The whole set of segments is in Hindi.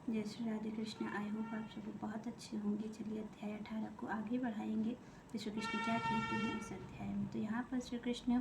जय श्री राधे कृष्ण। आई होप आप सब बहुत अच्छे होंगे। चलिए अध्याय 18 को आगे बढ़ाएंगे कि श्री कृष्ण क्या कहते हैं इस अध्याय में। तो यहाँ पर श्री कृष्ण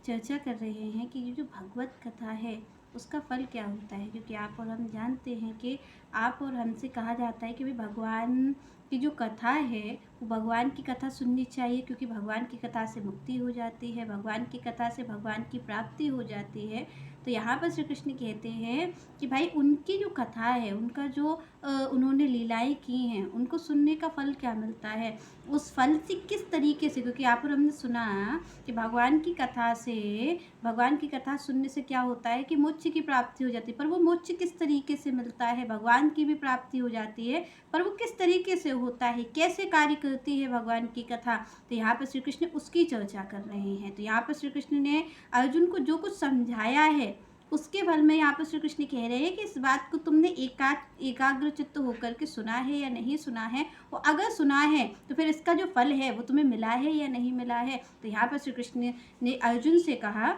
चर्चा कर रहे हैं कि ये जो भगवत कथा है उसका फल क्या होता है, क्योंकि आप और हम जानते हैं कि आप और हमसे कहा जाता है कि भाई भगवान की जो कथा है वो भगवान की कथा सुननी चाहिए, क्योंकि भगवान की कथा से मुक्ति हो जाती है, भगवान की कथा से भगवान की प्राप्ति हो जाती है। तो यहाँ पर श्री कृष्ण कहते हैं कि भाई उनकी जो कथा है, उनका जो उन्होंने लीलाएं की हैं, उनको सुनने का फल क्या मिलता है, उस फल से किस तरीके से, क्योंकि यहाँ पर हमने सुना कि भगवान की कथा से, भगवान की कथा सुनने से क्या होता है कि मोक्ष की प्राप्ति हो जाती है। पर वो मोक्ष किस तरीके से मिलता है, भगवान की भी प्राप्ति हो जाती है, पर वो किस तरीके से होता है, कैसे कार्य करती है भगवान की कथा। तो यहाँ पर श्री कृष्ण उसकी चर्चा कर रहे हैं। तो यहाँ पर श्री कृष्ण ने अर्जुन को जो कुछ समझाया है उसके फल में यहाँ पर श्री कृष्ण कह रहे हैं कि इस बात को तुमने एकाग्र चित्त होकर के सुना है या नहीं सुना है, और अगर सुना है तो फिर इसका जो फल है वो तुम्हें मिला है या नहीं मिला है। तो यहाँ पर श्री कृष्ण ने अर्जुन से कहा,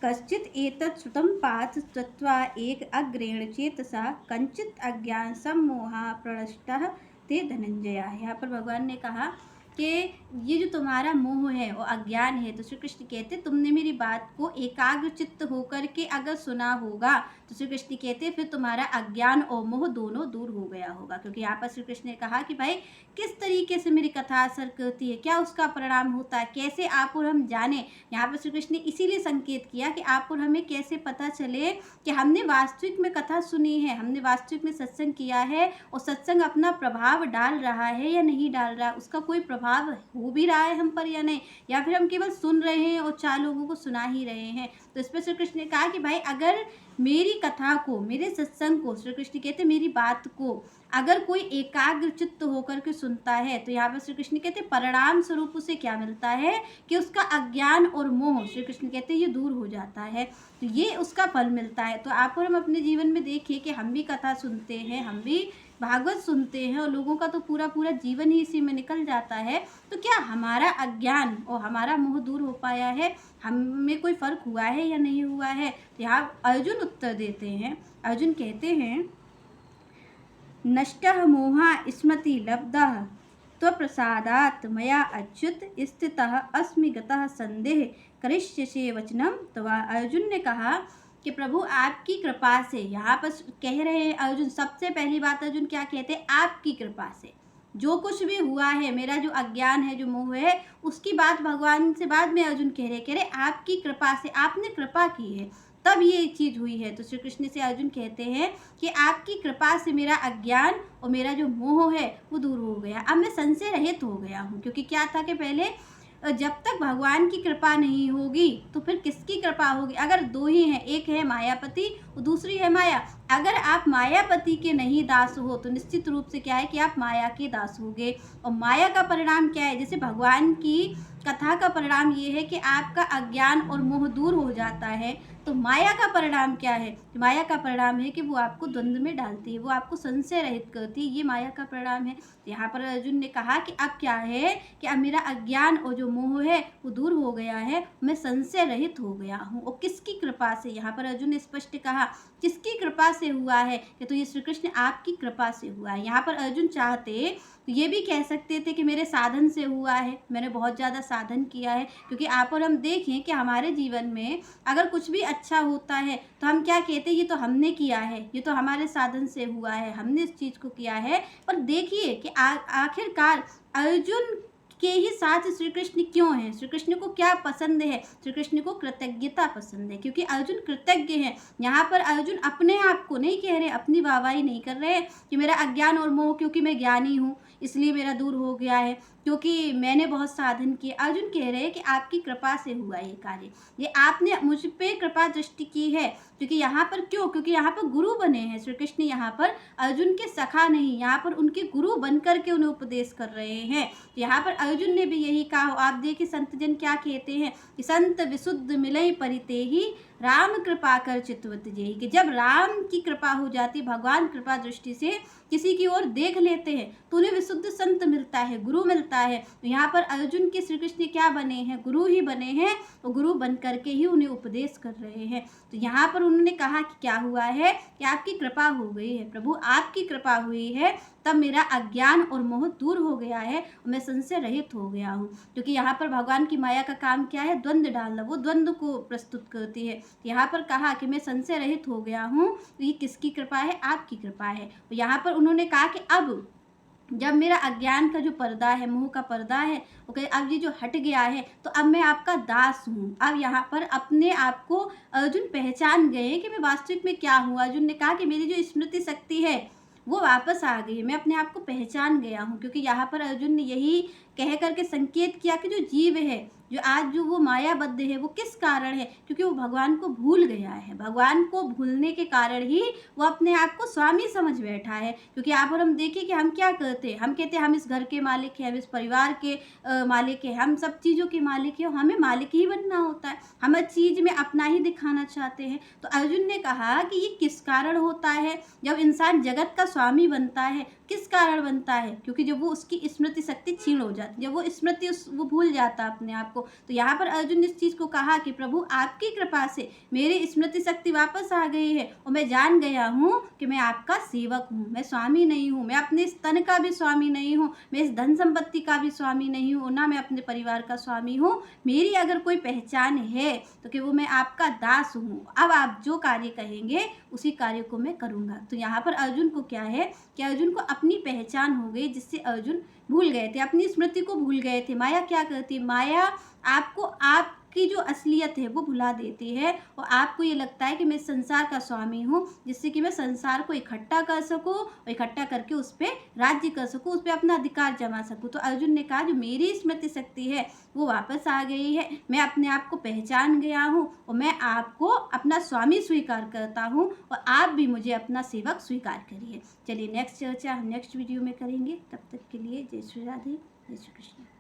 कश्चित एतत् श्रुतं पार्थ त्वत्वा एक अग्रेण चेतसा कंचित अज्ञान सम्मोहा प्रणष्टः ते धनंजय। यहाँ पर भगवान ने कहा कि ये जो तुम्हारा मोह है और अज्ञान है, तो श्री कृष्ण कहते तुमने मेरी बात को एकाग्र चित्त होकर के अगर सुना होगा तो श्री कृष्ण कहते फिर तुम्हारा अज्ञान और मोह दोनों दूर हो गया होगा। क्योंकि यहाँ पर श्री कृष्ण ने कहा कि भाई किस तरीके से मेरी कथा असर करती है, क्या उसका परिणाम होता है, कैसे आप और हम जाने। यहाँ पर श्री कृष्ण ने इसीलिए संकेत किया कि आप और हमें कैसे पता चले कि हमने वास्तविक में कथा सुनी है, हमने वास्तविक में सत्संग किया है और सत्संग अपना प्रभाव डाल रहा है या नहीं डाल रहा, उसका कोई प्रभाव हो भी रहा है हम पर या नहीं, या फिर हम केवल सुन रहे हैं और 4 लोगों को सुना ही रहे हैं। तो इस पर श्री कृष्ण ने कहा कि भाई अगर मेरी कथा को, मेरे सत्संग को, श्री कृष्ण कहते मेरी बात को अगर कोई एकाग्र चित्त होकर के सुनता है, तो यहाँ पर श्री कृष्ण कहते परिणाम स्वरूप उसे क्या मिलता है कि उसका अज्ञान और मोह, श्री कृष्ण कहते ये दूर हो जाता है, तो ये उसका फल मिलता है। तो आप और हम अपने जीवन में देखिए कि हम भी कथा सुनते हैं, हम भी भागवत सुनते हैं और लोगों का तो पूरा पूरा जीवन ही इसी में निकल जाता है। तो क्या हमारा अज्ञान और हमारा मोह दूर हो पाया है, हमें कोई फर्क हुआ है या नहीं हुआ है। तो यहाँ अर्जुन उत्तर देते हैं, अर्जुन कहते हैं, नष्टः मोहः स्मृति लब्धः त्वप्रसादात् मया अच्युत स्थितः अस्मि गतः संदेह करिष्यसे वचनम। तो अर्जुन ने कहा कि प्रभु आपकी कृपा से, यहाँ पर कह रहे हैं अर्जुन, सबसे पहली बात अर्जुन क्या कहते हैं, आपकी कृपा से जो कुछ भी हुआ है, मेरा जो अज्ञान है, जो मोह है, उसकी बात भगवान से बाद में अर्जुन कह रहे आपकी कृपा से, आपने कृपा की है तब ये चीज़ हुई है। तो श्री कृष्ण से अर्जुन कहते हैं कि आपकी कृपा से मेरा अज्ञान और मेरा जो मोह है वो दूर हो गया, अब मैं संशय रहित हो गया हूँ। क्योंकि क्या था कि पहले जब तक भगवान की कृपा नहीं होगी तो फिर किसकी कृपा होगी। अगर 2 ही हैं, एक है मायापति और दूसरी है माया, अगर आप मायापति के नहीं दास हो तो निश्चित रूप से क्या है कि आप माया के दास होगे। और माया का परिणाम क्या है, जैसे भगवान की कथा का परिणाम ये है कि आपका अज्ञान और मोह दूर हो जाता है, तो माया का परिणाम क्या है, माया का परिणाम है कि वो आपको द्वंद्व में डालती है, वो आपको संशय रहित करती है, ये माया का परिणाम है। तो यहाँ पर अर्जुन ने कहा कि अब क्या है कि अब मेरा अज्ञान और जो मोह है वो दूर हो गया है, मैं संशय रहित हो गया हूँ। और किसकी कृपा से, यहाँ पर अर्जुन ने स्पष्ट कहा किसकी कृपा से हुआ है, कि तो ये श्री कृष्ण आपकी कृपा से हुआ है। यहाँ पर अर्जुन चाहते तो ये भी कह सकते थे कि मेरे साधन से हुआ है, मैंने बहुत ज़्यादा साधन किया है। क्योंकि आप और हम देखें कि हमारे जीवन में अगर कुछ भी अच्छा होता है तो हम क्या कहते हैं, ये तो हमने किया है, ये तो हमारे साधन से हुआ है, हमने इस चीज़ को किया है। पर देखिए कि आखिरकार अर्जुन के ही साथ श्री कृष्ण क्यों हैं, श्री कृष्ण को क्या पसंद है, श्री कृष्ण को कृतज्ञता पसंद है, क्योंकि अर्जुन कृतज्ञ हैं। यहाँ पर अर्जुन अपने आप को नहीं कह रहे, अपनी वाहवाही नहीं कर रहे कि मेरा अज्ञान और मोह क्योंकि मैं ज्ञानी हूँ इसलिए मेरा दूर हो गया है, क्योंकि मैंने बहुत साधन किए। अर्जुन कह रहे हैं कि आपकी कृपा से हुआ ये कार्य, ये आपने मुझ पे कृपा दृष्टि की है। क्योंकि यहाँ पर क्यों, क्योंकि यहाँ पर गुरु बने हैं श्री कृष्ण, यहाँ पर अर्जुन के सखा नहीं, यहाँ पर उनके गुरु बन करके उन्हें उपदेश कर रहे हैं। यहाँ पर अर्जुन ने भी यही कहा। आप देखिए संत जन क्या कहते हैं कि संत विशुद्ध मिलई परिते ही राम कृपा कर चितवत जेहि, कि जब राम की कृपा हो जाती, भगवान कृपा दृष्टि से किसी की ओर देख लेते हैं तो उन्हें विशुद्ध संत मिलता है, गुरु मिलता है। तो यहाँ पर अर्जुन के श्री कृष्ण क्या बने हैं? गुरु ही बने हैं, और गुरु बन करके ही उन्हें उपदेश कर रहे हैं। तो यहाँ पर उन्होंने कहा कि क्या हुआ है कि आपकी कृपा हो गई है प्रभु, आपकी कृपा हुई है, तब मेरा अज्ञान और मोह दूर हो गया है और मैं संशय रहित हो गया हूँ। क्योंकि यहाँ पर भगवान की माया का काम क्या है? द्वंद्व डालना, वो द्वंद्व को प्रस्तुत करती है। यहाँ पर कहा कि मैं संशय रहित हो गया हूँ, तो ये किसकी कृपा है? आपकी कृपा है। तो यहाँ पर उन्होंने कहा कि अब जब मेरा अज्ञान का जो पर्दा है, मोह का पर्दा है, ओके, अब ये जो हट गया है, तो अब मैं आपका दास हूँ। अब यहाँ पर अपने आप को अर्जुन पहचान गए कि मैं वास्तविक में क्या हूँ। अर्जुन ने कहा कि मेरी जो स्मृति शक्ति है वो वापस आ गई है, मैं अपने आप को पहचान गया हूँ। क्योंकि यहाँ पर अर्जुन ने यही कह करके संकेत किया कि जो जीव है, जो आज जो वो मायाबद्ध है, वो किस कारण है? क्योंकि वो भगवान को भूल गया है। भगवान को भूलने के कारण ही वो अपने आप को स्वामी समझ बैठा है। क्योंकि यहाँ पर हम देखिए कि हम क्या करते हैं, हम कहते हैं हम इस घर के मालिक हैं, हम इस परिवार के मालिक हैं, हम सब चीज़ों के मालिक हैं, हमें मालिक ही बनना होता है, हम हर चीज़ में अपना ही दिखाना चाहते हैं। तो अर्जुन ने कहा कि ये किस कारण होता है जब इंसान जगत का स्वामी बनता है? किस कारण बनता है? क्योंकि जब वो उसकी स्मृति शक्ति क्षीण हो जाती, जब वो स्मृति वो भूल जाता अपने आप को। तो यहाँ पर अर्जुन ने इस चीज़ को कहा कि प्रभु आपकी कृपा से मेरी स्मृति शक्ति वापस आ गई है और मैं जान गया हूँ कि मैं आपका सेवक हूँ, मैं स्वामी नहीं हूँ, मैं अपने इस तन का भी स्वामी नहीं हूँ, मैं इस धन संपत्ति का भी स्वामी नहीं हूँ, ना मैं अपने परिवार का स्वामी हूँ। मेरी अगर कोई पहचान है तो कि वो मैं आपका दास हूँ। अब आप जो कार्य कहेंगे उसी कार्य को मैं करूँगा। तो यहाँ पर अर्जुन को क्या है कि अर्जुन को अपनी पहचान हो गई, जिससे अर्जुन भूल गए थे, अपनी स्मृति को भूल गए थे। माया क्या करती है? माया आपको आपकी जो असलियत है वो भुला देती है और आपको ये लगता है कि मैं संसार का स्वामी हूँ, जिससे कि मैं संसार को इकट्ठा कर सकूँ और इकट्ठा करके उस पर राज्य कर सकूँ, उस पर अपना अधिकार जमा सकूँ। तो अर्जुन ने कहा जो मेरी स्मृति शक्ति है वो वापस आ गई है, मैं अपने आप को पहचान गया हूँ और मैं आपको अपना स्वामी स्वीकार करता हूँ और आप भी मुझे अपना सेवक स्वीकार करिए। चलिए नेक्स्ट चर्चा हम नेक्स्ट वीडियो में करेंगे। तब तक के लिए जय श्री राधे, जय श्री कृष्ण।